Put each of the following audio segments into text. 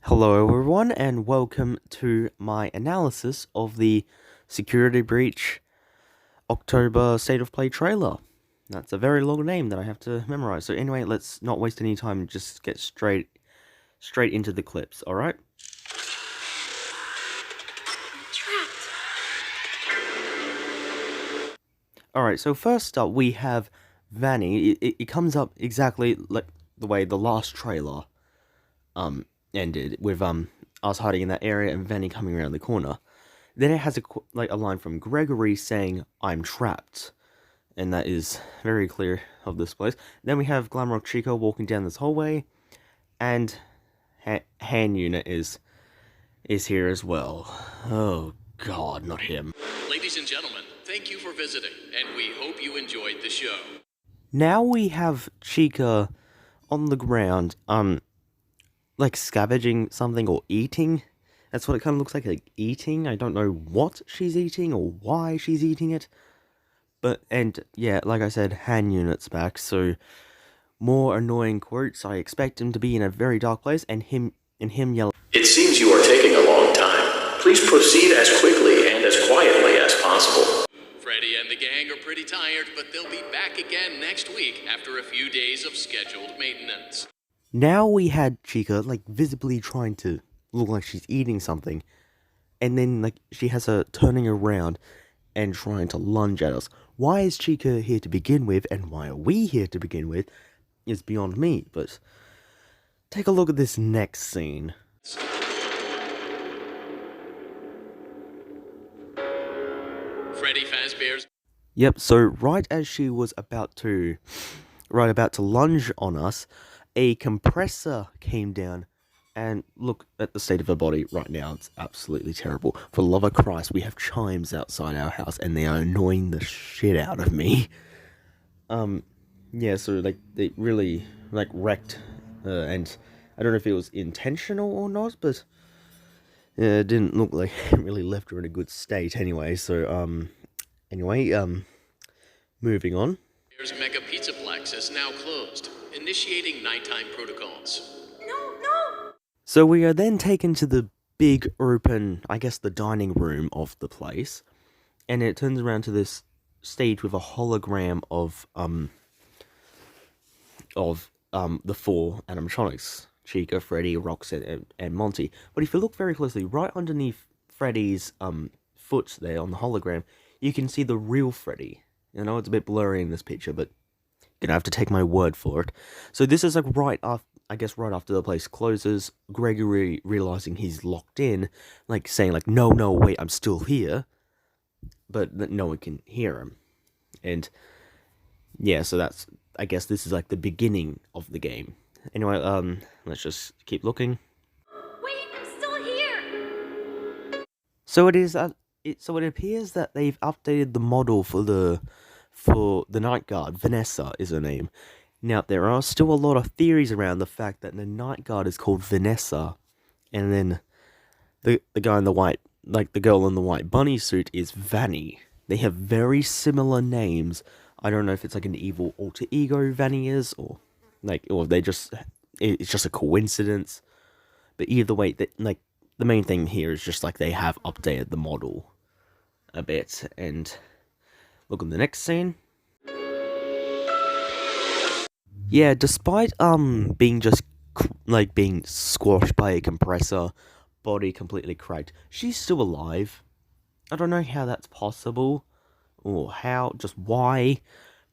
Hello, everyone, and welcome to my analysis of the Security Breach October State of Play trailer. That's a very long name that I have to memorize. So anyway, let's not waste any time and just get straight into the clips. All right. Trapped. All right. So first up, we have Vanny. It comes up exactly like the way the last trailer ended, with us hiding in that area and Vanny coming around the corner. Then it has a line from Gregory saying, "I'm trapped," and that is very clear of this place. Then we have Glamrock Chico walking down this hallway, and Han Unit is here as well. Oh God, not him. Ladies and gentlemen, thank you for visiting, and we hope you enjoyed the show. Now we have Chica on the ground, like scavenging something or eating. That's what it kind of looks like eating. I don't know what she's eating or why she's eating it. But, and yeah, like I said, Han Unit's back, so more annoying quotes. I expect him to be in a very dark place, and him yelling, It seems you are taking a long time. Please proceed as quickly and as quietly as possible. Freddy and the gang are pretty tired, but they'll be back again next week after a few days of scheduled maintenance. Now we had Chica, like, visibly trying to look like she's eating something, and then, like, she has her turning around and trying to lunge at us. Why is Chica here to begin with, and why are we here to begin with, is beyond me, but take a look at this next scene. Freddy Fazbear's. Yep, so right as she was about to lunge on us, a compressor came down, and look at the state of her body right now. It's absolutely terrible. For the love of Christ, we have chimes outside our house, and they are annoying the shit out of me. Yeah, so, like, they really, like, wrecked, and I don't know if it was intentional or not, but it didn't look like it really left her in a good state anyway, so, moving on. Here's Mega Pizzaplex is now closed, initiating nighttime protocols. No! So we are then taken to the big open, I guess, the dining room of the place, and it turns around to this stage with a hologram of the four animatronics: Chica, Freddy, Roxanne, and Monty. But if you look very closely, right underneath Freddy's foot there on the hologram, you can see the real Freddy. I know it's a bit blurry in this picture, but you're gonna have to take my word for it. So this is like right after the place closes, Gregory realizing he's locked in, like saying like, no, wait, I'm still here, but no one can hear him. And yeah, so that's, I guess this is like the beginning of the game. Anyway, let's just keep looking. Wait, I'm still here! So it appears that they've updated the model for the night guard. Vanessa is her name. Now, there are still a lot of theories around the fact that the night guard is called Vanessa, and then the guy in the white, like the girl in the white bunny suit, is Vanny. They have very similar names. I don't know if it's like an evil alter ego Vanny is, or it's just a coincidence. But either way, like the main thing here is just like they have updated the model a bit. And look at the next scene. Yeah, despite being being squashed by a compressor, body completely cracked, she's still alive. I don't know how that's possible, or just why,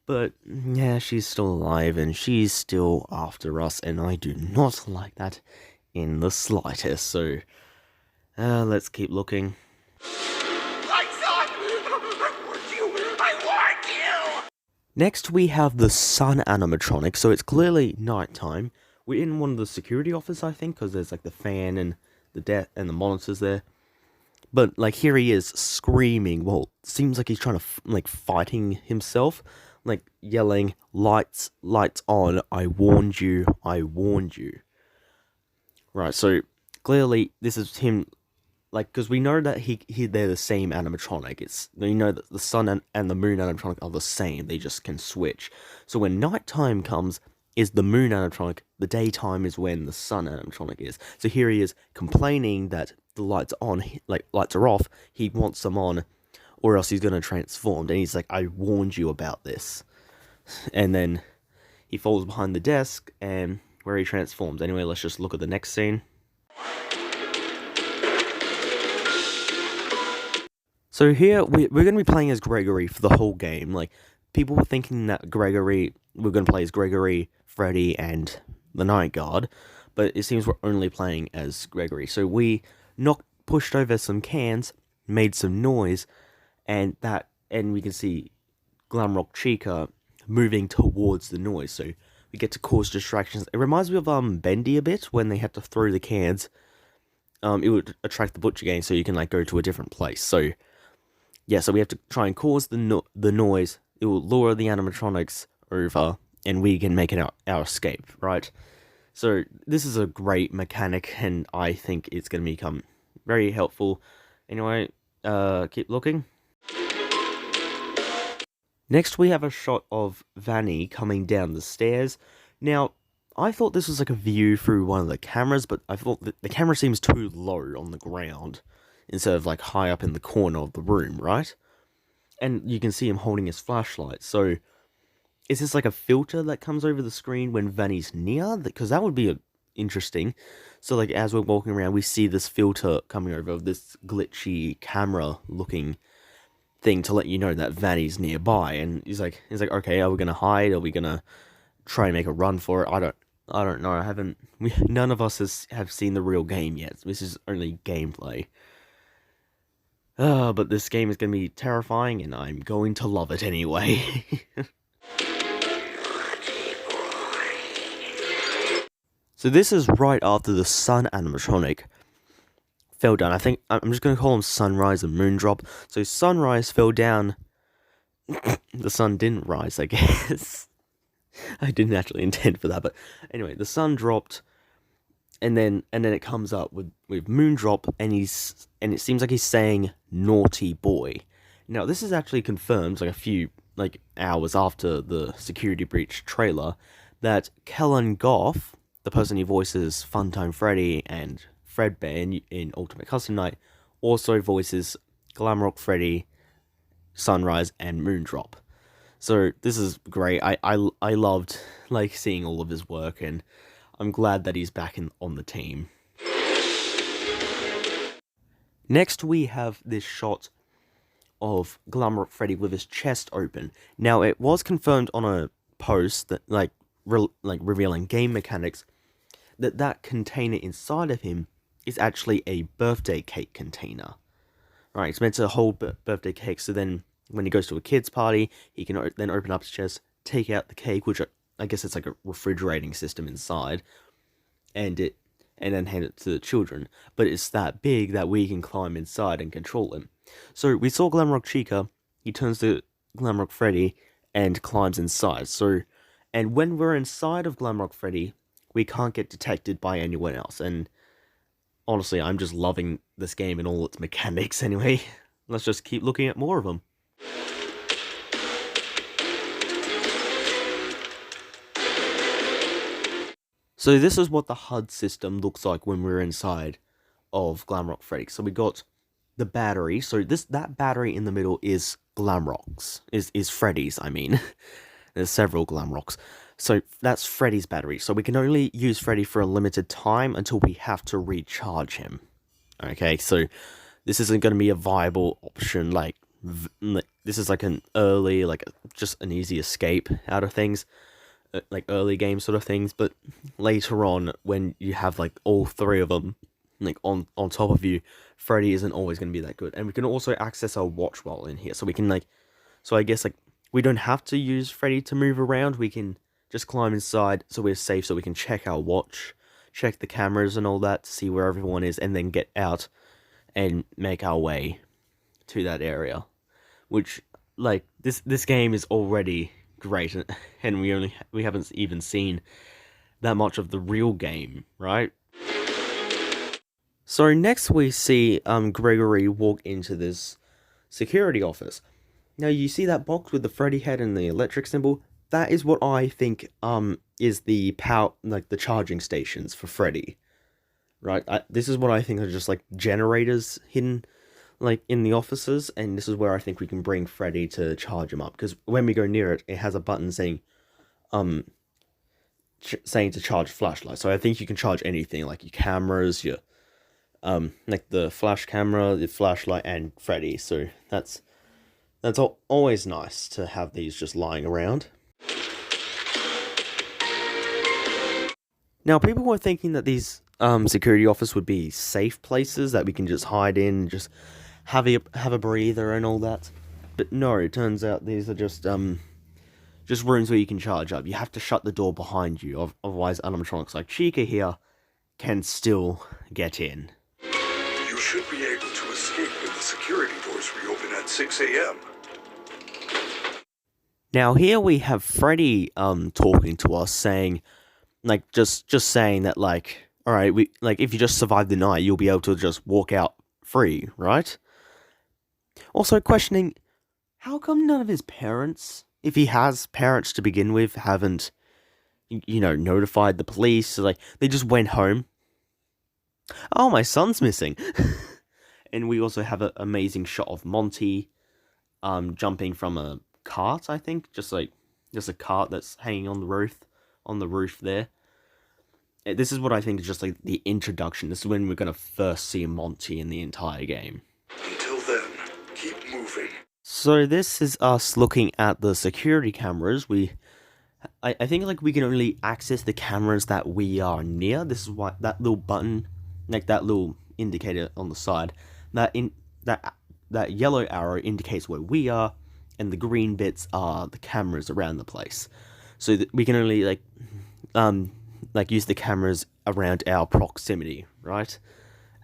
but yeah, she's still alive, and she's still after us, and I do not like that in the slightest, so let's keep looking. Next, we have the sun animatronic, so it's clearly nighttime. We're in one of the security offices, I think, because there's like the fan and the monitors there. But like here he is screaming. Well, seems like he's trying to fighting himself, like yelling, "Lights on! I warned you! I warned you!" Right. So clearly this is him. Like, because we know that they're the same animatronic. You know that the sun and the moon animatronic are the same. They just can switch. So when nighttime comes, is the moon animatronic. The daytime is when the sun animatronic is. So here he is complaining that the lights are on, like lights are off. He wants them on, or else he's gonna transform. And he's like, "I warned you about this." And then he falls behind the desk, and where he transforms. Anyway, let's just look at the next scene. So here, we're going to be playing as Gregory for the whole game. Like, people were thinking that we're going to play as Gregory, Freddy, and the Night Guard, but it seems we're only playing as Gregory. So we pushed over some cans, made some noise, and we can see Glamrock Chica moving towards the noise, so we get to cause distractions. It reminds me of Bendy a bit, when they had to throw the cans. It would attract the Butcher Gang, so you can, like, go to a different place. So yeah, so we have to try and cause the noise. It will lure the animatronics over, and we can make our escape, right? So this is a great mechanic, and I think it's going to become very helpful. Anyway, keep looking. Next, we have a shot of Vanny coming down the stairs. Now, I thought this was like a view through one of the cameras, but I thought that the camera seems too low on the ground, instead of like high up in the corner of the room, right? And you can see him holding his flashlight. So is this like a filter that comes over the screen when Vanny's near? Because that would be interesting. So like as we're walking around, we see this filter coming over, this glitchy camera looking thing to let you know that Vanny's nearby. And he's like, okay, are we gonna hide? Are we gonna try and make a run for it? I don't know. None of us have seen the real game yet. This is only gameplay. But this game is going to be terrifying, and I'm going to love it anyway. So this is right after the sun animatronic fell down. I think I'm just going to call them Sunrise and Moondrop. So Sunrise fell down. The sun didn't rise, I guess. I didn't actually intend for that, but anyway, the sun dropped. And then it comes up with Moondrop, and it seems like he's saying "naughty boy." Now this is actually confirmed, like a few hours after the security breach trailer, that Kellen Goff, the person who voices Funtime Freddy and Fredbear in Ultimate Custom Night, also voices Glamrock Freddy, Sunrise, and Moondrop. So this is great. I loved like seeing all of his work, and I'm glad that he's back on the team. Next, we have this shot of Glamrock Freddy with his chest open. Now, it was confirmed on a post that revealing game mechanics that container inside of him is actually a birthday cake container. Right, it's meant to hold birthday cake. So then, when he goes to a kid's party, he can then open up his chest, take out the cake, which I guess it's like a refrigerating system inside, and then hand it to the children. But it's that big that we can climb inside and control him. So we saw Glamrock Chica, he turns to Glamrock Freddy and climbs inside. And when we're inside of Glamrock Freddy, we can't get detected by anyone else. And honestly, I'm just loving this game and all its mechanics anyway. Let's just keep looking at more of them. So this is what the HUD system looks like when we're inside of Glamrock Freddy. So we got the battery. So that battery in the middle is Glamrock's. Is Freddy's, I mean. There's several Glamrocks. So that's Freddy's battery. So we can only use Freddy for a limited time until we have to recharge him. Okay, so this isn't going to be a viable option. This is like an early, just an easy escape out of things. Like early game sort of things, but later on when you have like all three of them on top of you, Freddy isn't always going to be that good. And we can also access our watch while in here, so we can so I guess we don't have to use Freddy to move around. We can just climb inside so we're safe, so we can check our watch, check the cameras and all that to see where everyone is, and then get out and make our way to that area. Which this game is already great, and we haven't even seen that much of the real game, right? So next we see Gregory walk into this security office. Now you see that box with the Freddy head and the electric symbol? That is what I think is the power, like the charging stations for Freddy, right? This is what I think are just like generators hidden like in the offices, and this is where I think we can bring Freddy to charge him up, because when we go near it, it has a button saying saying to charge flashlight. So I think you can charge anything, like your cameras, your like the flash camera, the flashlight, and Freddy. So that's always nice to have these just lying around. Now, people were thinking that these security office would be safe places that we can just hide in, just have a breather and all that. But no, it turns out these are just rooms where you can charge up. You have to shut the door behind you, otherwise animatronics like Chica here can still get in. You should be able to escape when the security doors reopen at 6 a.m. Now here we have Freddy talking to us, saying, like, just saying that, like, all right, we, like, if you just survive the night, you'll be able to just walk out free, right? Also questioning, how come none of his parents, if he has parents to begin with, haven't, you know, notified the police? So, like, they just went home. Oh, my son's missing. And we also have an amazing shot of Monty jumping from a cart, I think, just a cart that's hanging on the roof there. This is what I think is just like the introduction. This is when we're gonna first see Monty in the entire game. Until then, keep moving. So this is us looking at the security cameras. I think like we can only access the cameras that we are near. This is why that little button, like that little indicator on the side, that yellow arrow indicates where we are, and the green bits are the cameras around the place. So that we can only like use the cameras around our proximity, right?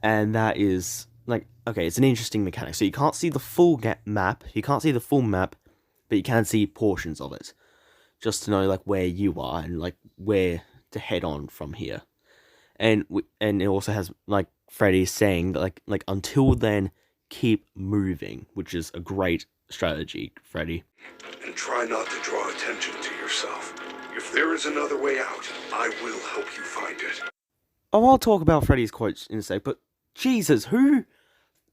And that is like, okay, it's an interesting mechanic. So you can't see the full map, but you can see portions of it, just to know like where you are and like where to head on from here. And it also has like Freddy saying that like until then, keep moving, which is a great strategy, Freddy. And try not to draw attention to yourself. If there is another way out, I will help you find it. Oh, I'll talk about Freddy's quotes in a sec, but Jesus, who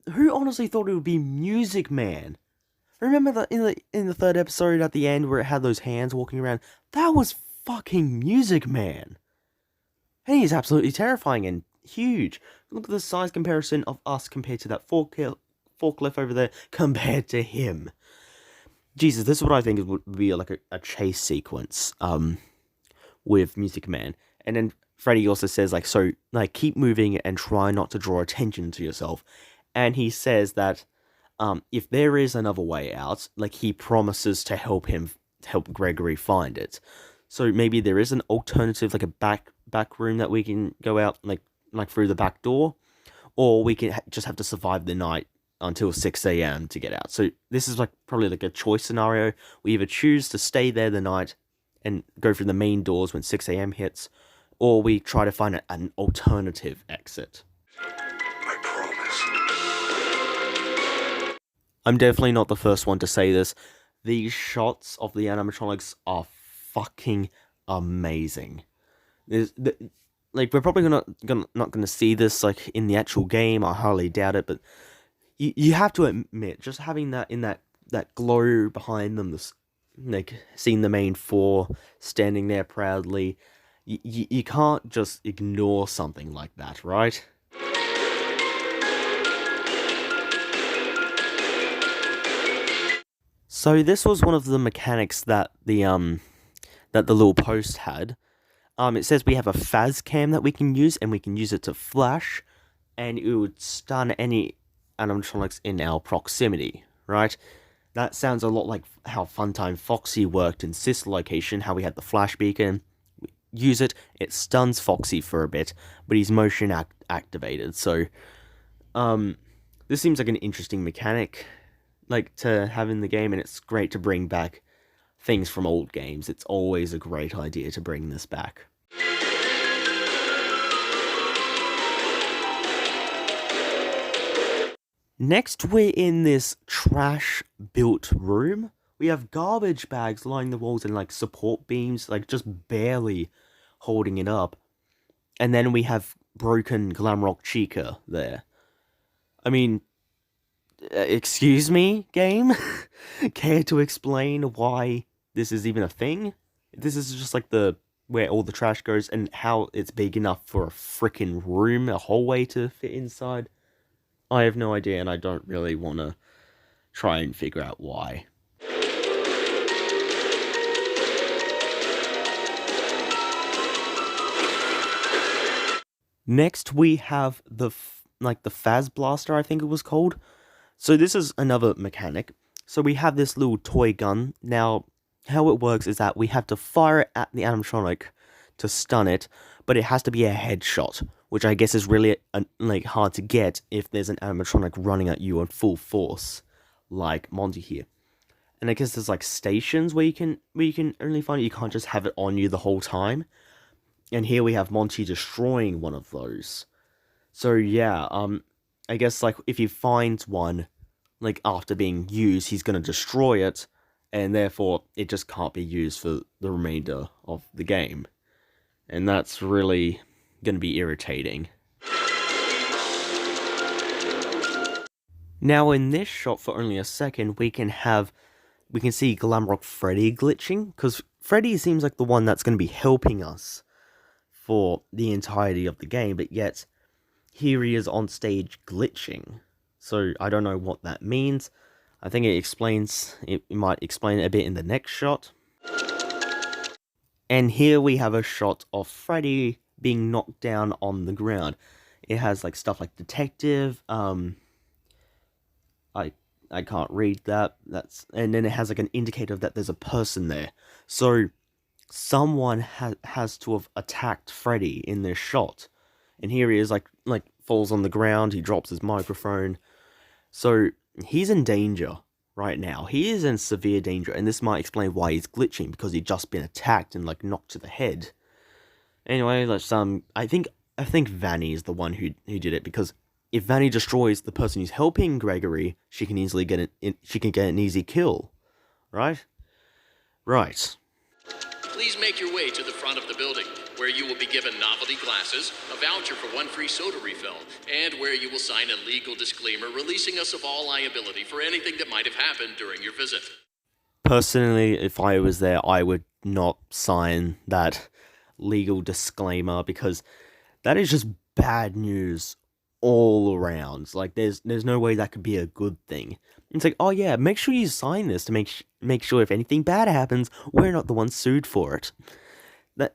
honestly thought it would be Music Man? Remember that in the third episode at the end where it had those hands walking around? That was fucking Music Man. And he's absolutely terrifying and huge. Look at the size comparison of us compared to that forklift over there compared to him. Jesus, this is what I think would be like a chase sequence with Music Man. And then Freddy also says like, so like keep moving and try not to draw attention to yourself. And he says that if there is another way out, like he promises to help Gregory find it. So maybe there is an alternative, like a back room that we can go out like through the back door, or we can just have to survive the night until 6 a.m. to get out. So this is like probably like a choice scenario. We either choose to stay there the night and go through the main doors when 6 a.m. hits, or we try to find an alternative exit. I promise. I'm definitely not the first one to say this. These shots of the animatronics are fucking amazing. Like we're probably not gonna see this like in the actual game. I highly doubt it, but you have to admit, just having that in that glow behind them, this, like seeing the main four standing there proudly, you can't just ignore something like that, right? So this was one of the mechanics that the little post had. It says we have a Phaz cam that we can use, and we can use it to flash, and it would stun any animatronics in our proximity, right? That sounds a lot like how Funtime Foxy worked in Sis Location, how we had the flash beacon. We use it, it stuns Foxy for a bit, but he's motion activated. So, this seems like an interesting mechanic, like, to have in the game, and it's great to bring back things from old games. It's always a great idea to bring this back. Next, we're in this trash-built room. We have garbage bags lining the walls and like support beams, like just barely holding it up. And then we have broken Glamrock Chica there. I mean, excuse me, game? Care to explain why this is even a thing? This is just like the where all the trash goes and how it's big enough for a freaking room, a hallway to fit inside. I have no idea, and I don't really want to try and figure out why. Next, we have the Faz Blaster, I think it was called. So this is another mechanic. So we have this little toy gun. Now, how it works is that we have to fire it at the animatronic to stun it, but it has to be a headshot, which I guess is really like hard to get if there's an animatronic running at you on full force, like Monty here. And I guess there's like stations where you can only find it. You can't just have it on you the whole time. And here we have Monty destroying one of those. So yeah, I guess like if he finds one, like after being used, he's gonna destroy it, and therefore it just can't be used for the remainder of the game. And that's really gonna be irritating. Now in this shot, for only a second, we can see Glamrock Freddy glitching, because Freddy seems like the one that's gonna be helping us for the entirety of the game, but yet here he is on stage glitching. So I don't know what that means. I think it might explain it a bit in the next shot. And here we have a shot of Freddy being knocked down on the ground. It has like stuff like detective, I can't read that. And then it has like an indicator that there's a person there. So someone has to have attacked Freddy in this shot. And here he is like falls on the ground, he drops his microphone. So he's in danger right now. He is in severe danger, and this might explain why he's glitching, because he'd just been attacked and like knocked to the head. Anyway, let's I think Vanny is the one who did it, because if Vanny destroys the person who's helping Gregory, she can easily get an easy kill. Right? Right. Please make your way to the front of the building, where you will be given novelty glasses, a voucher for one free soda refill, and where you will sign a legal disclaimer releasing us of all liability for anything that might have happened during your visit. Personally, if I was there, I would not sign that legal disclaimer, because that is just bad news all around. Like, there's no way that could be a good thing. It's like, oh yeah, make sure you sign this to make sure if anything bad happens, we're not the ones sued for it.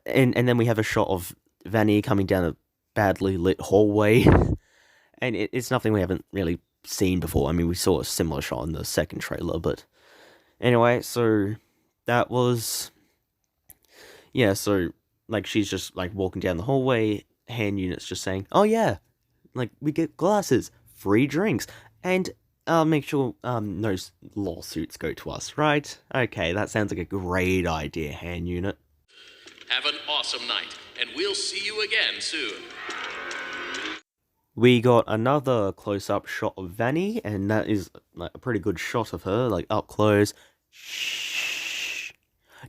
And then we have a shot of Vanny coming down a badly lit hallway, and it's nothing we haven't really seen before. I mean, we saw a similar shot in the second trailer, but anyway, so that was, yeah, so like she's just like walking down the hallway, hand unit's just saying, oh yeah, like we get glasses, free drinks, and make sure no lawsuits go to us, right? Okay, that sounds like a great idea, hand unit. Have an awesome night, and we'll see you again soon. We got another close-up shot of Vanny, and that is like a pretty good shot of her, like up close. Shh.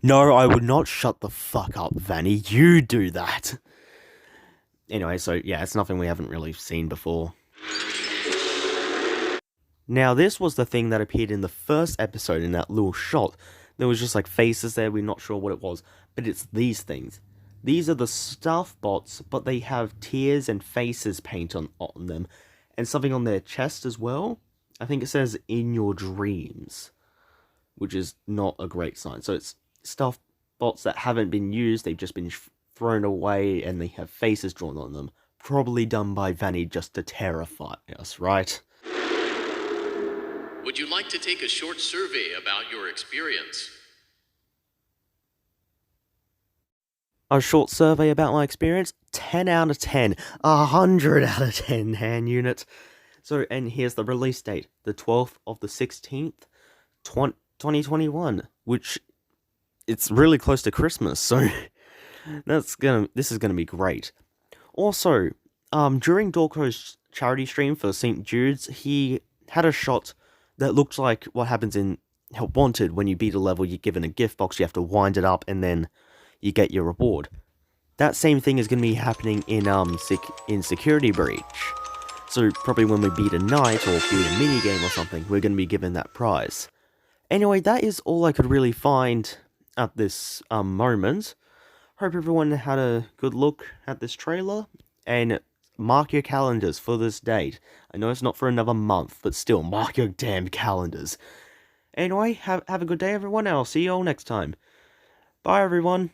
No, I would not shut the fuck up, Vanny. You do that. Anyway, so yeah, it's nothing we haven't really seen before. Now, this was the thing that appeared in the first episode in that little shot. There was just like faces there, we're not sure what it was, but it's these things. These are the stuff bots, but they have tears and faces painted on them, and something on their chest as well. I think it says, in your dreams, which is not a great sign. So it's stuff bots that haven't been used, they've just been thrown away, and they have faces drawn on them. Probably done by Vanny just to terrify us, right? Would you like to take a short survey about your experience? A short survey about my experience? 10 out of 10. 100 out of 10, hand unit. So, and here's the release date. The 12th of the 16th, 2021. Which, it's really close to Christmas, so this is gonna be great. Also, during Dorko's charity stream for St. Jude's, he had a shot that looked like what happens in Help Wanted, when you beat a level, you're given a gift box, you have to wind it up, and then you get your reward. That same thing is going to be happening in Security Breach. So probably when we beat a night or beat a minigame or something, we're going to be given that prize. Anyway, that is all I could really find at this moment. Hope everyone had a good look at this trailer, and mark your calendars for this date. I know it's not for another month, but still, mark your damn calendars. Anyway, have a good day everyone, and I'll see you all next time. Bye everyone.